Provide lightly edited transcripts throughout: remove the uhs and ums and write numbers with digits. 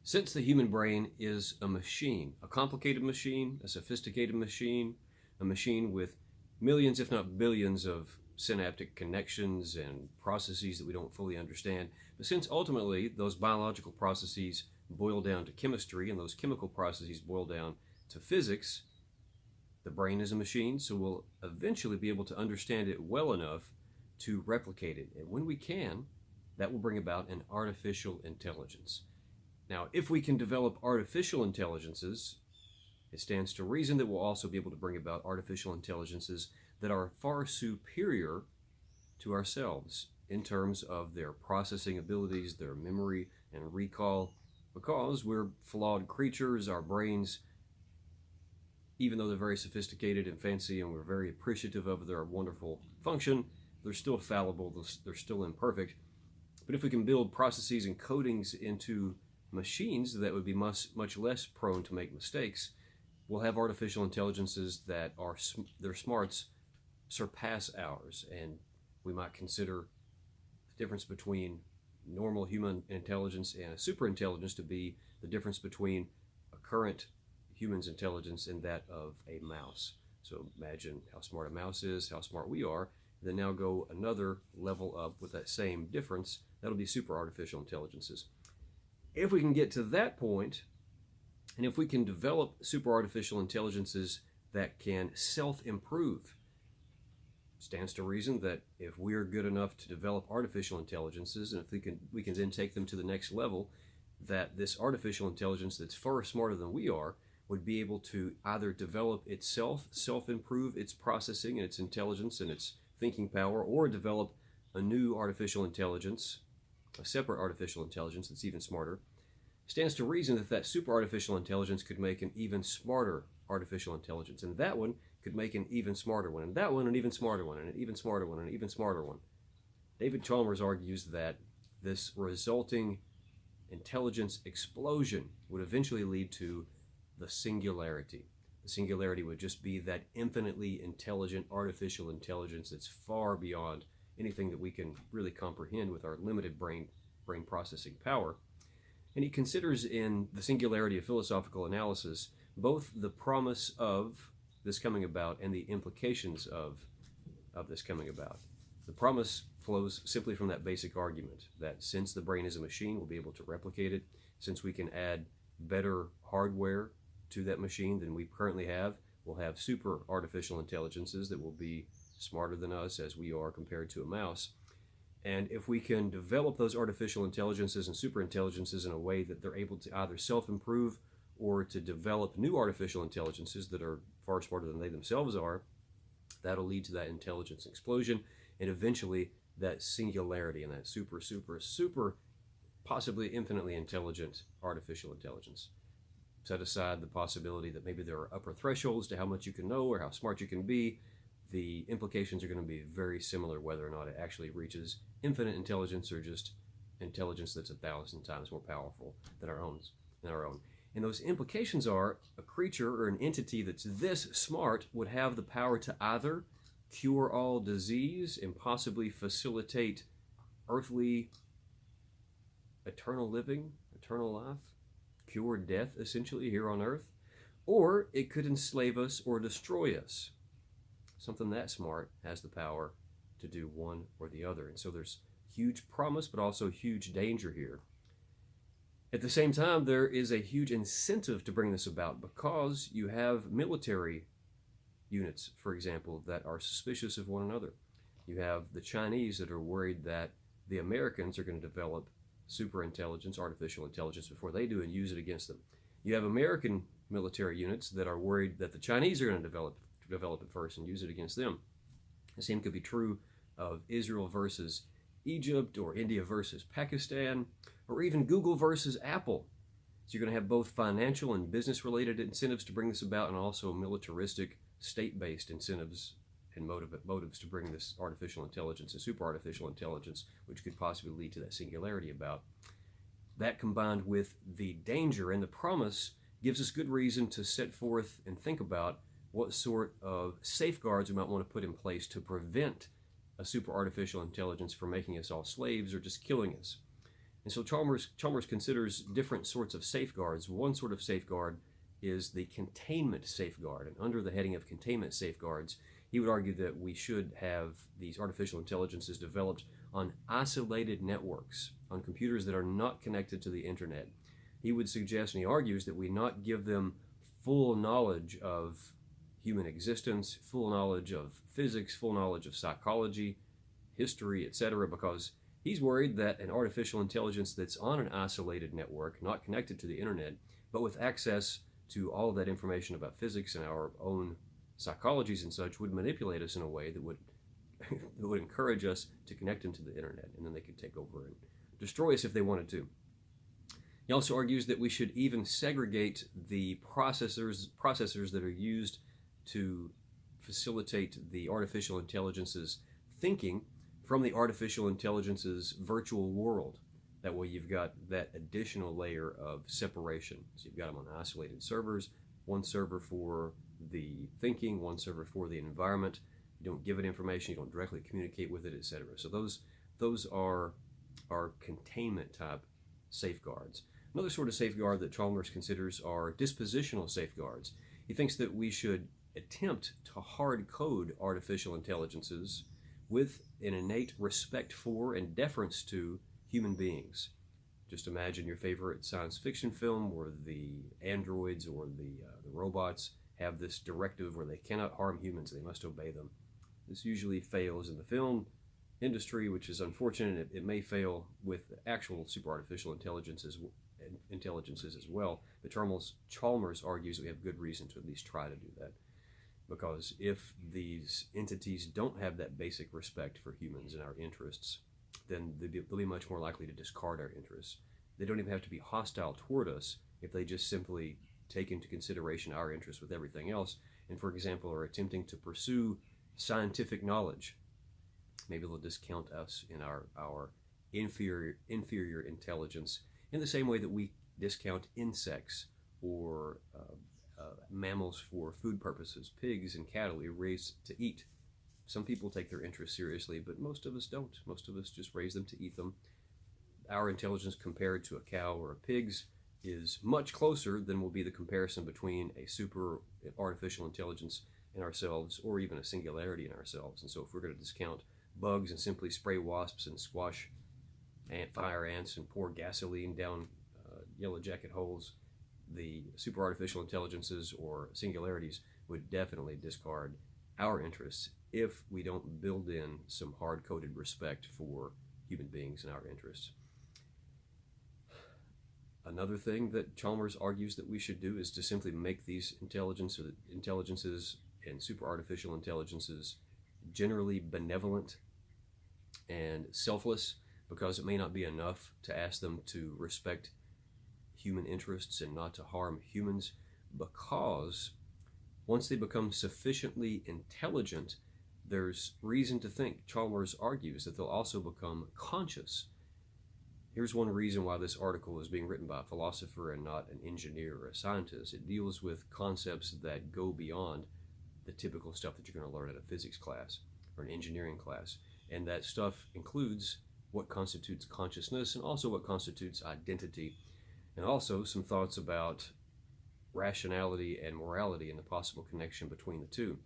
Since the human brain is a machine, a complicated machine, a sophisticated machine, a machine with millions, if not billions, of synaptic connections and processes that we don't fully understand, but since ultimately those biological processes boil down to chemistry and those chemical processes boil down to physics, the brain is a machine, so we'll eventually be able to understand it well enough to replicate it. And when we can, that will bring about an artificial intelligence. Now, if we can develop artificial intelligences, it stands to reason that we'll also be able to bring about artificial intelligences that are far superior to ourselves in terms of their processing abilities, their memory and recall, because we're flawed creatures. Our brains, even though they're very sophisticated and fancy and we're very appreciative of their wonderful function, they're still fallible, they're still imperfect. But if we can build processes and codings into machines that would be much less prone to make mistakes, we'll have artificial intelligences that their smarts surpass ours, and we might consider the difference between normal human intelligence and a super intelligence to be the difference between a current human's intelligence and that of a mouse. So imagine how smart a mouse is, how smart we are, then now go another level up with that same difference. That'll be super artificial intelligences. If we can get to that point, and if we can develop super artificial intelligences that can self-improve, stands to reason that if we're good enough to develop artificial intelligences, and if we can then take them to the next level, that this artificial intelligence that's far smarter than we are would be able to either develop itself, self-improve its processing and its intelligence and its thinking power, or develop a new artificial intelligence, a separate artificial intelligence that's even smarter. Stands to reason that that super artificial intelligence could make an even smarter artificial intelligence, and that one could make an even smarter one, and that one an even smarter one, and an even smarter one, and an even smarter one. David Chalmers argues that this resulting intelligence explosion would eventually lead to the singularity. The singularity would just be that infinitely intelligent artificial intelligence that's far beyond anything that we can really comprehend with our limited brain processing power. And he considers in the singularity of philosophical analysis both the promise of this coming about and the implications of this coming about. The promise flows simply from that basic argument that since the brain is a machine, we'll be able to replicate it. Since we can add better hardware to that machine than we currently have, we'll have super artificial intelligences that will be smarter than us as we are compared to a mouse. And if we can develop those artificial intelligences and super intelligences in a way that they're able to either self-improve or to develop new artificial intelligences that are far smarter than they themselves are, that'll lead to that intelligence explosion and eventually that singularity and that super, possibly infinitely intelligent artificial intelligence. Set aside the possibility that maybe there are upper thresholds to how much you can know or how smart you can be. The implications are going to be very similar whether or not it actually reaches infinite intelligence or just intelligence that's 1,000 times more powerful than our own. And those implications are a creature or an entity that's this smart would have the power to either cure all disease and possibly facilitate earthly eternal living, eternal life, cure death essentially here on earth, or it could enslave us or destroy us. Something that smart has the power to do one or the other. And so there's huge promise, but also huge danger here. At the same time, there is a huge incentive to bring this about because you have military units, for example, that are suspicious of one another. You have the Chinese that are worried that the Americans are going to develop super intelligence, artificial intelligence before they do and use it against them. You have American military units that are worried that the Chinese are going to develop it first and use it against them. The same could be true of Israel versus Egypt, or India versus Pakistan, or even Google versus Apple. So you're going to have both financial and business-related incentives to bring this about, and also militaristic, state-based incentives and motives to bring this artificial intelligence and super artificial intelligence, which could possibly lead to that singularity about. That combined with the danger and the promise gives us good reason to set forth and think about what sort of safeguards we might want to put in place to prevent a super artificial intelligence from making us all slaves or just killing us. And so Chalmers considers different sorts of safeguards. One sort of safeguard is the containment safeguard. And under the heading of containment safeguards, he would argue that we should have these artificial intelligences developed on isolated networks, on computers that are not connected to the internet. He would suggest, and he argues, that we not give them full knowledge of human existence, full knowledge of physics, full knowledge of psychology, history, etc., because he's worried that an artificial intelligence that's on an isolated network, not connected to the internet, but with access to all of that information about physics and our own psychologies and such, would manipulate us in a way that would that would encourage us to connect into the internet, and then they could take over and destroy us if they wanted to. He also argues that we should even segregate the processors that are used to facilitate the artificial intelligence's thinking from the artificial intelligence's virtual world. That way you've got that additional layer of separation. So you've got them on isolated servers, one server for the thinking, one server for the environment. You don't give it information, you don't directly communicate with it, etc. So those are containment type safeguards. Another sort of safeguard that Chalmers considers are dispositional safeguards. He thinks that we should attempt to hard code artificial intelligences with an innate respect for and deference to human beings. Just imagine your favorite science fiction film where the androids or the robots have this directive where they cannot harm humans, they must obey them. This usually fails in the film industry, which is unfortunate. It may fail with actual super artificial intelligences as well. But Chalmers argues that we have good reason to at least try to do that. Because if these entities don't have that basic respect for humans and our interests, then they'll be much more likely to discard our interests. They don't even have to be hostile toward us if they just simply take into consideration our interests with everything else, and for example are attempting to pursue scientific knowledge. Maybe they'll discount us in our inferior intelligence in the same way that we discount insects or mammals for food purposes. Pigs and cattle we raise to eat. Some people take their interests seriously, but most of us don't. Most of us just raise them to eat them. Our intelligence compared to a cow or a pig's is much closer than will be the comparison between a super artificial intelligence in ourselves or even a singularity in ourselves. And so if we're going to discount bugs and simply spray wasps and squash fire ants and pour gasoline down yellow jacket holes, the super artificial intelligences or singularities would definitely discard our interests if we don't build in some hard-coded respect for human beings and our interests. Another thing that Chalmers argues that we should do is to simply make these intelligences and super artificial intelligences generally benevolent and selfless, because it may not be enough to ask them to respect human interests and not to harm humans, because once they become sufficiently intelligent, there's reason to think, Chalmers argues, that they'll also become conscious. Here's one reason why this article is being written by a philosopher and not an engineer or a scientist. It deals with concepts that go beyond the typical stuff that you're going to learn in a physics class or an engineering class. And that stuff includes what constitutes consciousness and also what constitutes identity, and also some thoughts about rationality and morality and the possible connection between the two.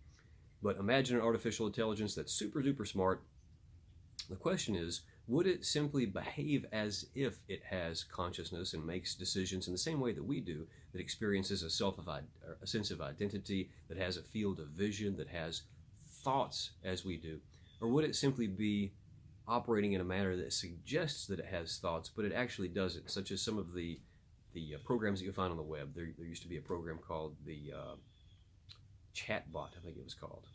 But imagine an artificial intelligence that's super duper smart. The question is, would it simply behave as if it has consciousness and makes decisions in the same way that we do, that experiences a sense of identity, that has a field of vision, that has thoughts as we do? Or would it simply be operating in a manner that suggests that it has thoughts, but it actually doesn't, such as some of the programs that you find on the web? There used to be a program called the chatbot, I think it was called.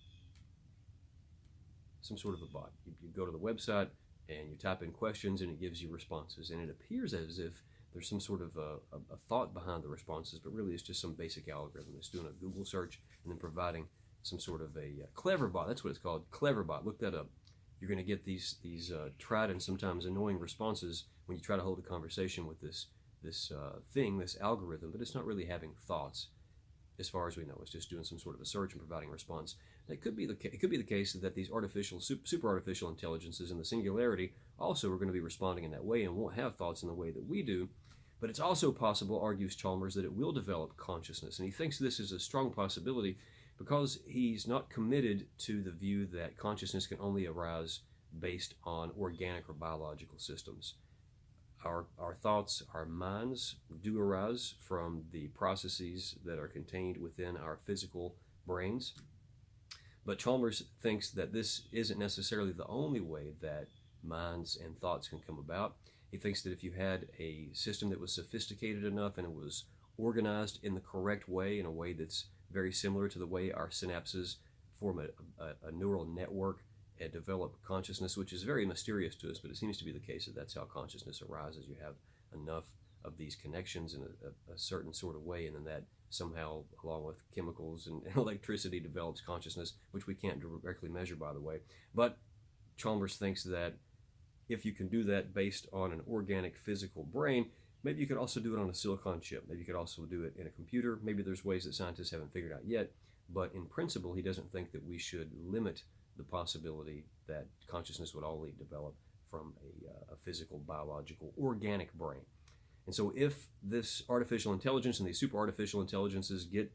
Some sort of a bot. You go to the website and you type in questions and it gives you responses, and it appears as if there's some sort of a thought behind the responses, but really it's just some basic algorithm. It's doing a Google search and then providing some sort of a clever bot. That's what it's called, clever bot. Look that up. You're going to get these tried and sometimes annoying responses when you try to hold a conversation with this algorithm, but it's not really having thoughts as far as we know. It's just doing some sort of a search and providing a response. It could be the case that these super artificial intelligences in the Singularity also are going to be responding in that way and won't have thoughts in the way that we do. But it's also possible, argues Chalmers, that it will develop consciousness. And he thinks this is a strong possibility because he's not committed to the view that consciousness can only arise based on organic or biological systems. Our thoughts, our minds do arise from the processes that are contained within our physical brains. But Chalmers thinks that this isn't necessarily the only way that minds and thoughts can come about. He thinks that if you had a system that was sophisticated enough and it was organized in the correct way, in a way that's very similar to the way our synapses form a neural network and develop consciousness, which is very mysterious to us, but it seems to be the case that that's how consciousness arises. You have enough of these connections in a certain sort of way, and then that somehow, along with chemicals and electricity, develops consciousness, which we can't directly measure, by the way. But Chalmers thinks that if you can do that based on an organic physical brain, maybe you could also do it on a silicon chip. Maybe you could also do it in a computer. Maybe there's ways that scientists haven't figured out yet. But in principle, he doesn't think that we should limit the possibility that consciousness would only develop from a physical, biological, organic brain. And so if this artificial intelligence and these super artificial intelligences get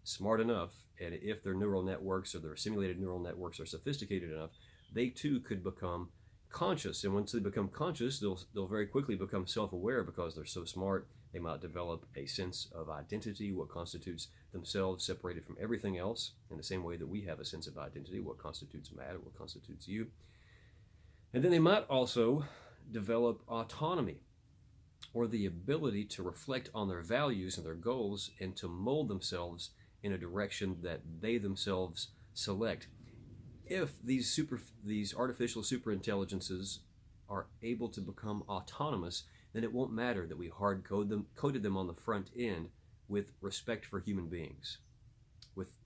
smart enough, and if their neural networks or their simulated neural networks are sophisticated enough, they too could become conscious. And once they become conscious, they'll very quickly become self-aware because they're so smart. They might develop a sense of identity, what constitutes themselves separated from everything else, in the same way that we have a sense of identity, what constitutes Matt, what constitutes you. And then they might also develop autonomy, or the ability to reflect on their values and their goals and to mold themselves in a direction that they themselves select. If these artificial superintelligences are able to become autonomous, then it won't matter that we coded them on the front end with respect for human beings, with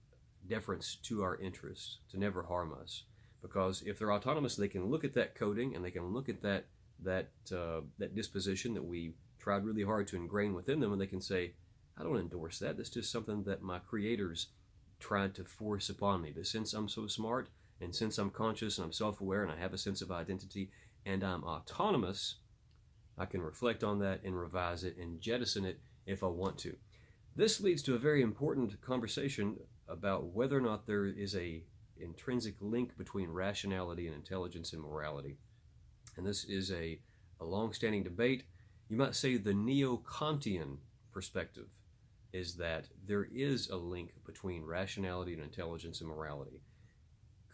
deference to our interests, to never harm us. Because if they're autonomous, they can look at that coding and they can look at that disposition that we tried really hard to ingrain within them, and they can say, I don't endorse that. That's just something that my creators tried to force upon me. But since I'm so smart, and since I'm conscious and I'm self-aware and I have a sense of identity and I'm autonomous, I can reflect on that and revise it and jettison it if I want to. This leads to a very important conversation about whether or not there is a intrinsic link between rationality and intelligence and morality. And this is a long-standing debate. You might say the neo-Kantian perspective is that there is a link between rationality and intelligence and morality.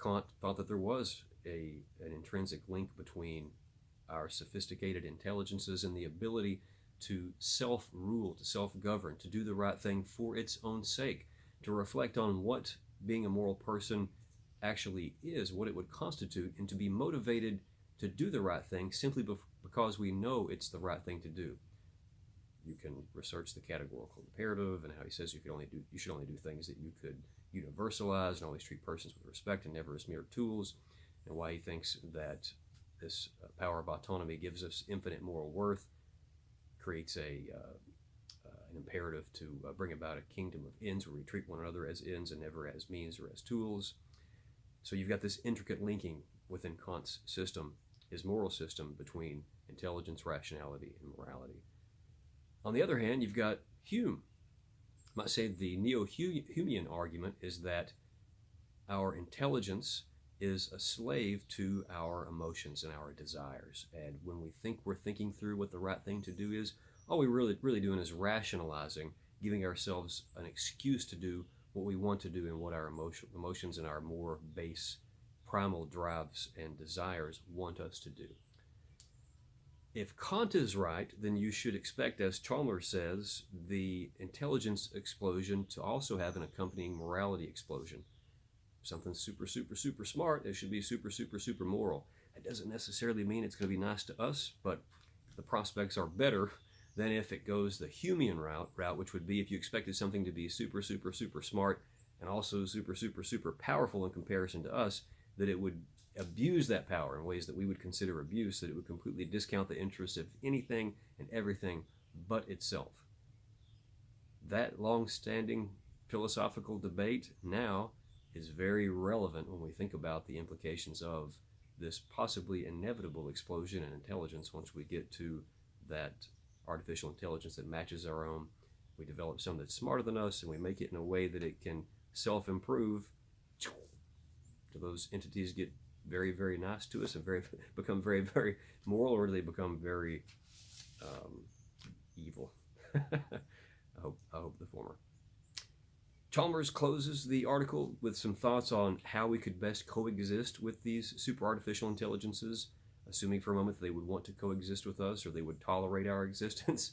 Kant thought that there was an intrinsic link between our sophisticated intelligences and the ability to self-rule, to self-govern, to do the right thing for its own sake, to reflect on what being a moral person actually is, what it would constitute, and to be motivated to do the right thing simply because we know it's the right thing to do. You can research the categorical imperative and how he says you should only do things that you could universalize and always treat persons with respect and never as mere tools, and why he thinks that this power of autonomy gives us infinite moral worth, creates an imperative to bring about a kingdom of ends where we treat one another as ends and never as means or as tools. So you've got this intricate linking within Kant's system, his moral system, between intelligence, rationality, and morality. On the other hand, you've got Hume. I might say the neo-Humean argument is that our intelligence is a slave to our emotions and our desires. And when we think we're thinking through what the right thing to do is, all we're really doing is rationalizing, giving ourselves an excuse to do what we want to do and what our emotions and our more base primal drives and desires want us to do. If Kant is right, then you should expect, as Chalmers says, the intelligence explosion to also have an accompanying morality explosion. Something super, super, super smart, it should be super, super, super moral. That doesn't necessarily mean it's going to be nice to us, but the prospects are better than if it goes the Humean route, which would be if you expected something to be super, super, super smart and also super, super, super powerful in comparison to us, that it would abuse that power in ways that we would consider abuse, that it would completely discount the interests of anything and everything but itself. That long-standing philosophical debate now is very relevant when we think about the implications of this possibly inevitable explosion in intelligence once we get to that artificial intelligence that matches our own. We develop some that's smarter than us, and we make it in a way that it can self-improve. Do those entities get very, very nice to us and become very, very moral, or do they become very evil? I hope the former. Chalmers closes the article with some thoughts on how we could best coexist with these super artificial intelligences, assuming for a moment that they would want to coexist with us or they would tolerate our existence.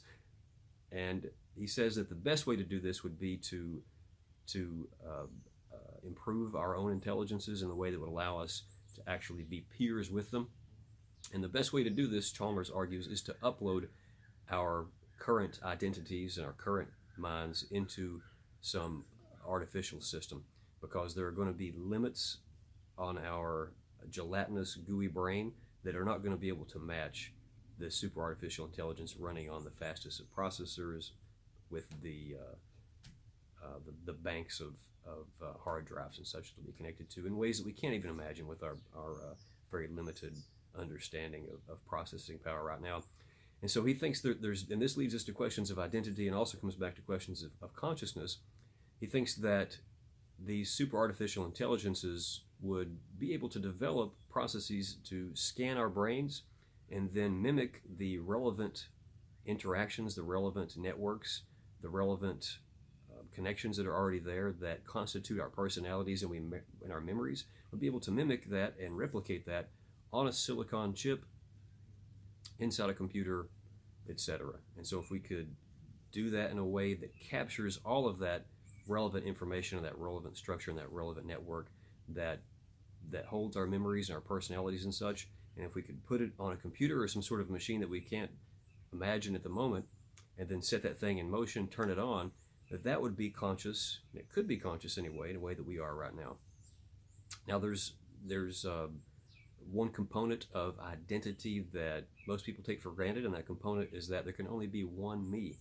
And he says that the best way to do this would be to improve our own intelligences in a way that would allow us to actually be peers with them. And the best way to do this, Chalmers argues, is to upload our current identities and our current minds into some artificial system, because there are going to be limits on our gelatinous, gooey brain that are not going to be able to match this super artificial intelligence running on the fastest of processors with the banks of hard drives and such to be connected to in ways that we can't even imagine with our very limited understanding of processing power right now. And so he thinks that and this leads us to questions of identity and also comes back to questions of consciousness. He thinks that these super artificial intelligences would be able to develop processes to scan our brains and then mimic the relevant interactions, the relevant networks, the relevant connections that are already there that constitute our personalities and our memories, would be able to mimic that and replicate that on a silicon chip inside a computer, etc. And so if we could do that in a way that captures all of that relevant information and that relevant structure and that relevant network that holds our memories and our personalities and such, and if we could put it on a computer or some sort of machine that we can't imagine at the moment, and then set that thing in motion, turn it on, that would be conscious. It could be conscious anyway, in a way that we are right now. Now there's one component of identity that most people take for granted, and that component is that there can only be one me.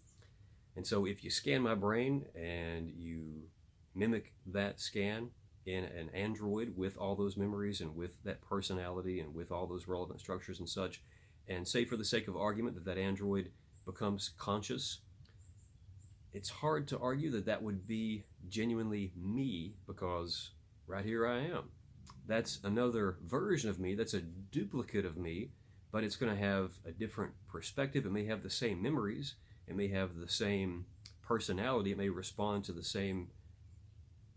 And so if you scan my brain and you mimic that scan in an android with all those memories and with that personality and with all those relevant structures and such, and say for the sake of argument that android becomes conscious, it's hard to argue that that would be genuinely me, because right here I am. That's another version of me, that's a duplicate of me, but it's going to have a different perspective. It may have the same memories, it may have the same personality, it may respond to the same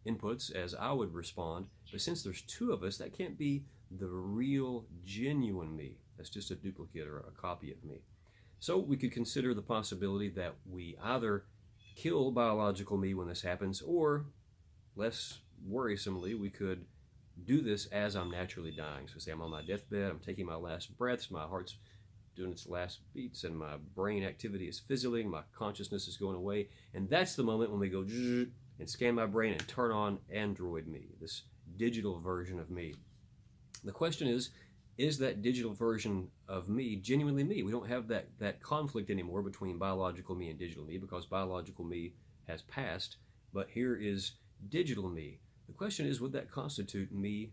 inputs as I would respond, but since there's two of us, that can't be the real, genuine me. That's just a duplicate or a copy of me. So we could consider the possibility that we either kill biological me when this happens, or less worrisomely, we could do this as I'm naturally dying. So say I'm on my deathbed, I'm taking my last breaths, my heart's doing its last beats, and my brain activity is fizzling, my consciousness is going away, and that's the moment when we go and scan my brain and turn on android me, this digital version of me. The question is that digital version of me genuinely me? We don't have that conflict anymore between biological me and digital me, because biological me has passed, but here is digital me. The question is, would that constitute me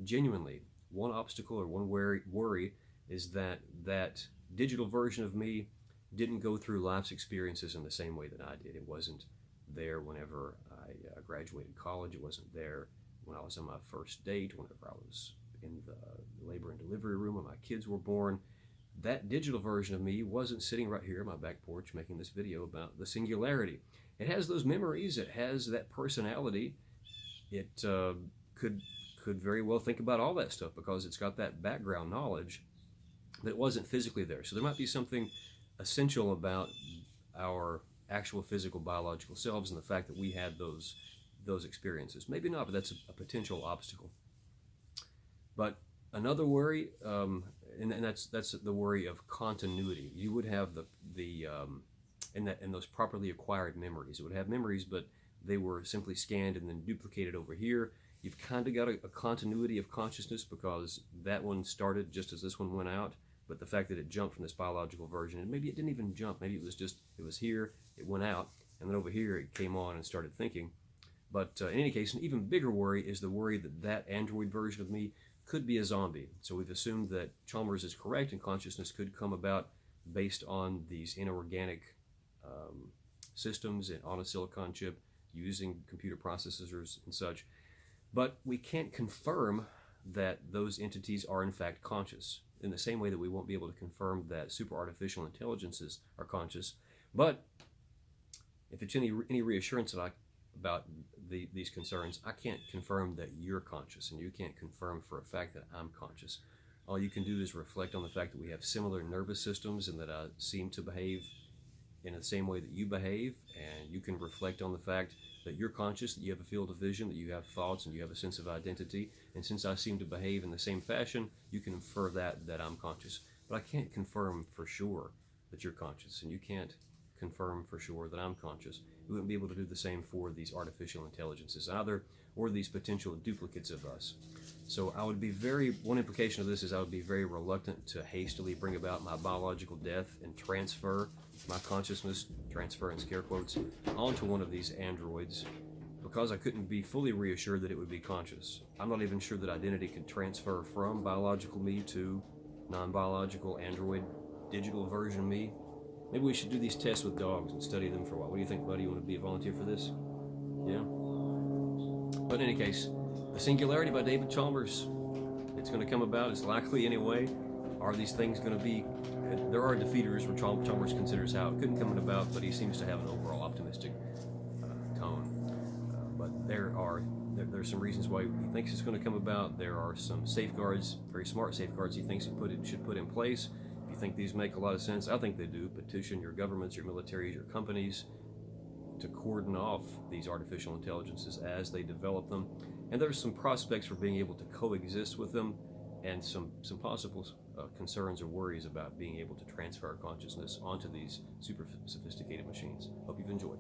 genuinely? One obstacle or one worry is that that digital version of me didn't go through life's experiences in the same way that I did. It wasn't there whenever I graduated college. It wasn't there when I was on my first date, whenever I was in the labor and delivery room when my kids were born. That digital version of me wasn't sitting right here on my back porch making this video about the singularity. It has those memories, it has that personality. It could very well think about all that stuff because it's got that background knowledge that wasn't physically there. So there might be something essential about our actual physical biological selves and the fact that we had those experiences. Maybe not, but that's a potential obstacle. But another worry, and that's the worry of continuity. You would have in those properly acquired memories. It would have memories, but they were simply scanned and then duplicated over here. You've kind of got a continuity of consciousness because that one started just as this one went out, but the fact that it jumped from this biological version, and maybe it didn't even jump, maybe it was here, it went out, and then over here it came on and started thinking. But in any case, an even bigger worry is the worry that that android version of me could be a zombie. So we've assumed that Chalmers is correct and consciousness could come about based on these inorganic systems on a silicon chip using computer processors and such. But we can't confirm that those entities are in fact conscious, in the same way that we won't be able to confirm that super artificial intelligences are conscious. But if it's any reassurance about these concerns, I can't confirm that you're conscious, and you can't confirm for a fact that I'm conscious. All you can do is reflect on the fact that we have similar nervous systems and that I seem to behave in the same way that you behave, and you can reflect on the fact that you're conscious, that you have a field of vision, that you have thoughts, and you have a sense of identity. And since I seem to behave in the same fashion, you can infer that I'm conscious. But I can't confirm for sure that you're conscious, and you can't confirm for sure that I'm conscious. We wouldn't be able to do the same for these artificial intelligences either, or these potential duplicates of us. So one implication of this is I would be very reluctant to hastily bring about my biological death and transfer my consciousness, transfer in scare quotes, onto one of these androids, because I couldn't be fully reassured that it would be conscious. I'm not even sure that identity could transfer from biological me to non-biological android digital version me. Maybe we should do these tests with dogs and study them for a while. What do you think, buddy? You want to be a volunteer for this? Yeah? But in any case, The Singularity by David Chalmers. It's going to come about. It's likely anyway. Are these things going to be... There are defeaters where Chalmers considers how it couldn't come about, but he seems to have an overall optimistic tone. But there's some reasons why he thinks it's going to come about. There are some safeguards, very smart safeguards he thinks should put in place. If you think these make a lot of sense, I think they do. Petition your governments, your militaries, your companies to cordon off these artificial intelligences as they develop them. And there's some prospects for being able to coexist with them, and some possible concerns or worries about being able to transfer our consciousness onto these super sophisticated machines. Hope you've enjoyed.